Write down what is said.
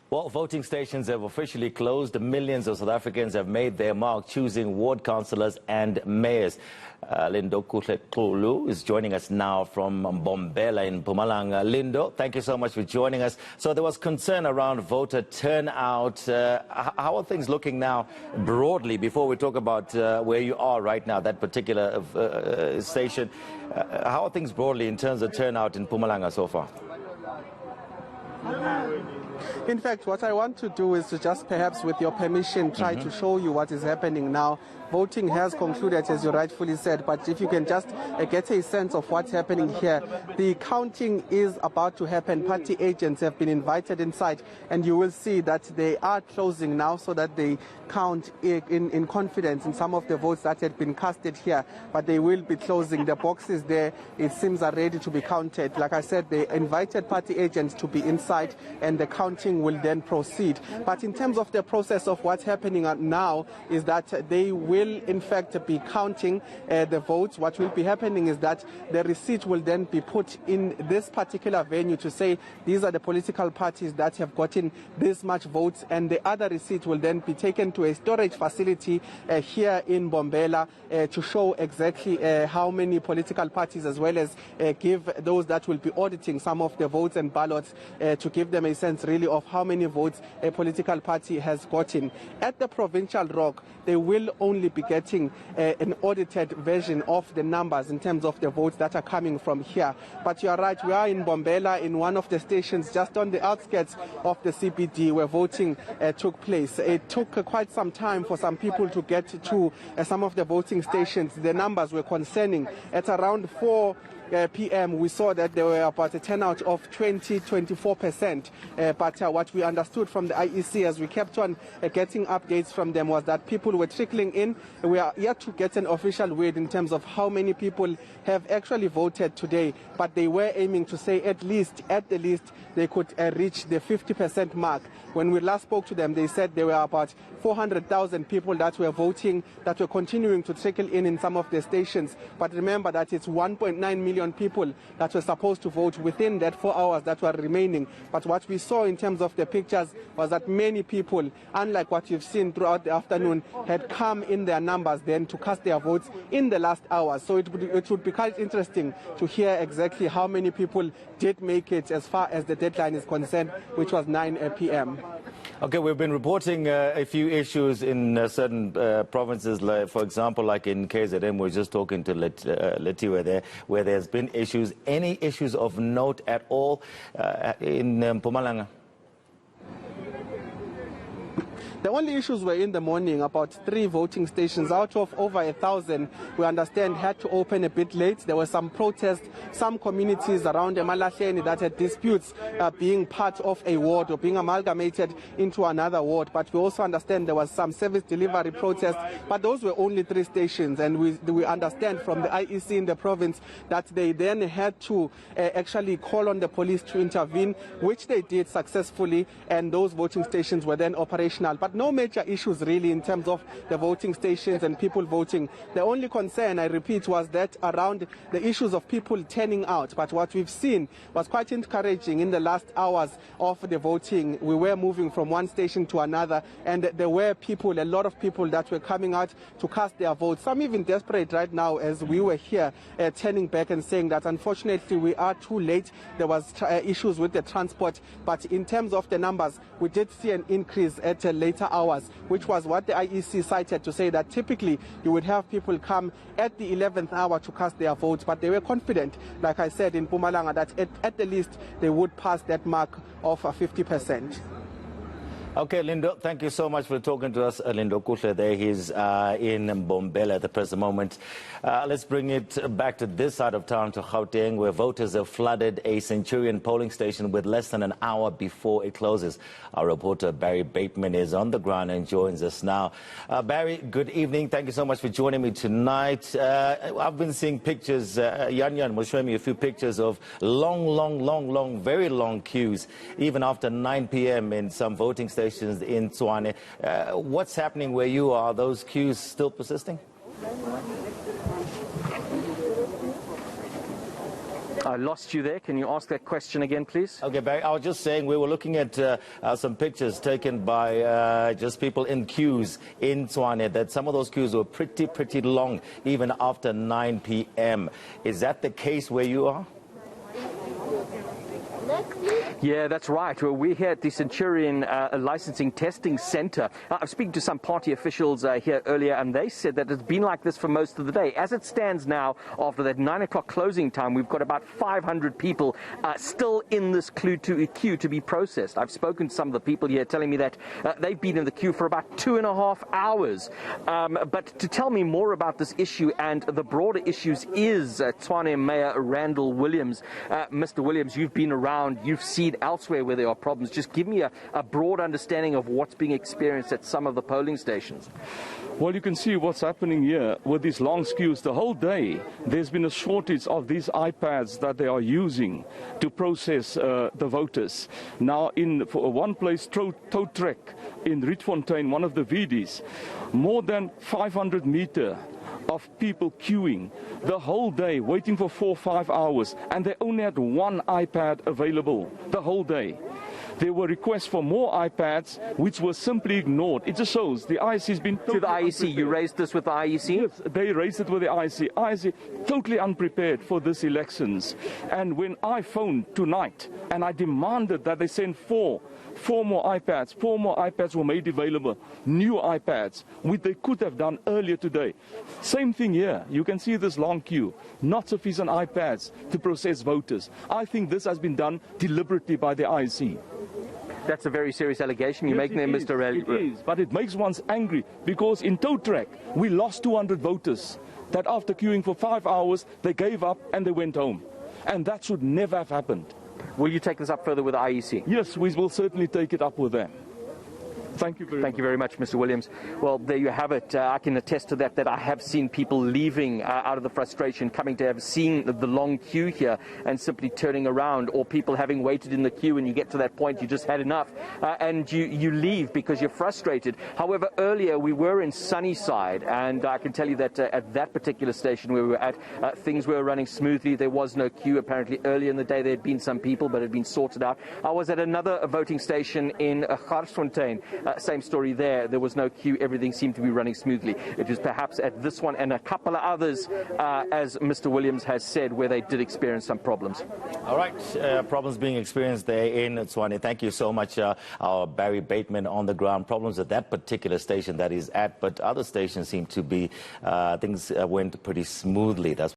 Well, voting stations have officially closed. Millions of South Africans have made their mark choosing ward councillors and mayors. Lindokuhle Xulu is joining us now from Mbombela in Mpumalanga. Lindo, thank you so much for joining us. So there was concern around voter turnout. How are things looking now broadly before we talk about where you are right now, that particular station? How are things broadly in terms of turnout in Mpumalanga so far? In fact, what I want to do is to just perhaps, with your permission, try to show you what is happening now. Voting has concluded, as you rightfully said, but if you can just get a sense of what's happening here. The counting is about to happen. Party agents have been invited inside, and you will see that they are closing now so that they count in confidence in some of the votes that had been casted here, but they will be closing. The boxes there, it seems, are ready to be counted. Like I said, they invited party agents to be inside, and the counting will then proceed. But in terms of the process of what's happening now is that they will in fact be counting the votes. What will be happening is that the receipt will then be put in this particular venue to say these are the political parties that have gotten this much votes, and the other receipt will then be taken to a storage facility here in Mbombela to show exactly how many political parties, as well as give those that will be auditing some of the votes and ballots to give them a sense really of how many votes a political party has gotten. At the provincial rock, they will only be getting an audited version of the numbers in terms of the votes that are coming from here. But you are right, we are in Mbombela, in one of the stations just on the outskirts of the CBD where voting took place. It took quite some time for some people to get to some of the voting stations. The numbers were concerning. At around 4 p.m. we saw that there were about a turnout of 24%. But what we understood from the IEC as we kept on getting updates from them was that people were trickling in. We are yet to get an official word in terms of how many people have actually voted today, but they were aiming to say at the least they could reach the 50% mark. When we last spoke to them, they said there were about 400,000 people that were voting, that were continuing to trickle in some of the stations. But remember that it's 1.9 million people that were supposed to vote within that 4 hours that were remaining. But what we saw in terms of the pictures was that many people, unlike what you've seen throughout the afternoon, had come in their numbers then to cast their votes in the last hours. So it would be quite interesting to hear exactly how many people did make it as far as the deadline is concerned, which was 9 p.m. Okay, we've been reporting a few issues in certain provinces, like, for example, like in KZN, we're just talking to Letiwe there, where there's been issues. Any issues of note at all in Mpumalanga? The only issues were in the morning. About 3 voting stations out of over 1,000, we understand, had to open a bit late. There were some protests, some communities around Emalahleni that had disputes being part of a ward or being amalgamated into another ward. But we also understand there was some service delivery protests, but those were only 3 stations. And we understand from the IEC in the province that they then had to actually call on the police to intervene, which they did successfully, and those voting stations were then operational. But no major issues really in terms of the voting stations and people voting. The only concern, I repeat, was that around the issues of people turning out. But what we've seen was quite encouraging in the last hours of the voting. We were moving from one station to another, and there were people, a lot of people that were coming out to cast their votes. Some even desperate right now as we were here turning back and saying that unfortunately we are too late. There was issues with the transport, but in terms of the numbers, we did see an increase at later hours, which was what the IEC cited to say that typically you would have people come at the 11th hour to cast their votes, but they were confident, like I said, in Mpumalanga, that at the least they would pass that mark of 50%. Okay, Lindo, thank you so much for talking to us. Lindokuhle there, he's in Mbombela at the present moment. Let's bring it back to this side of town, to Gauteng, where voters have flooded a Centurion polling station with less than an hour before it closes. Our reporter Barry Bateman is on the ground and joins us now. Barry, good evening. Thank you so much for joining me tonight. I've been seeing pictures. Yan was showing me a few pictures of long, very long queues, even after 9 p.m. in some voting stations in Tshwane. What's happening where you are? Are those queues still persisting? I lost you there. Can you ask that question again, please? Okay, Barry, I was just saying we were looking at some pictures taken by just people in queues in Tshwane, that some of those queues were pretty long, even after 9 p.m. Is that the case where you are? Yeah, that's right. Well, we're here at the Centurion Licensing Testing Centre. I was speaking to some party officials here earlier, and they said that it's been like this for most of the day. As it stands now, after that 9 o'clock closing time, we've got about 500 people still in this queue to be processed. I've spoken to some of the people here telling me that they've been in the queue for about 2.5 hours. But to tell me more about this issue and the broader issues is Tshwane Mayor Randall Williams. Mr. Williams, you've been around, you've seen elsewhere where there are problems. Just give me a broad understanding of what's being experienced at some of the polling stations. Well, you can see what's happening here with these long queues. The whole day, there's been a shortage of these iPads that they are using to process the voters. Now, for one place, Tow Trek in Rietfontein, one of the VDs, more than 500 meters of people queuing the whole day, waiting for 4 or 5 hours, and they only had one iPad available the whole day. There were requests for more iPads, which were simply ignored. It just shows the IEC has been totally to the IEC. Unprepared. You raised this with the IEC? Yes, they raised it with the IEC. IEC totally unprepared for these elections. And when I phoned tonight and I demanded that they send four more iPads were made available, new iPads, which they could have done earlier today. Same thing here. You can see this long queue, not sufficient iPads to process voters. I think this has been done deliberately by the IEC. That's a very serious allegation you're making there, Mr. Raleigh. It is, but it makes one angry because in Tow Track, we lost 200 voters that after queuing for 5 hours, they gave up and they went home. And that should never have happened. Will you take this up further with the IEC? Yes, we will certainly take it up with them. Thank you very much. Thank you very much, Mr. Williams. Well, there you have it. I can attest to that I have seen people leaving out of the frustration, coming to have seen the long queue here and simply turning around, or people having waited in the queue and you get to that point, you just had enough, and you leave because you're frustrated. However, earlier we were in Sunnyside, and I can tell you that at that particular station where we were at, things were running smoothly. There was no queue. Apparently earlier in the day there had been some people, but it had been sorted out. I was at another voting station in Garsfontein. Same story there. There was no queue. Everything seemed to be running smoothly. It was perhaps at this one and a couple of others, as Mr. Williams has said, where they did experience some problems. All right. Problems being experienced there in Tshwane. Thank you so much, our Barry Bateman on the ground. Problems at that particular station that is at, but other stations seem to be, things went pretty smoothly. That's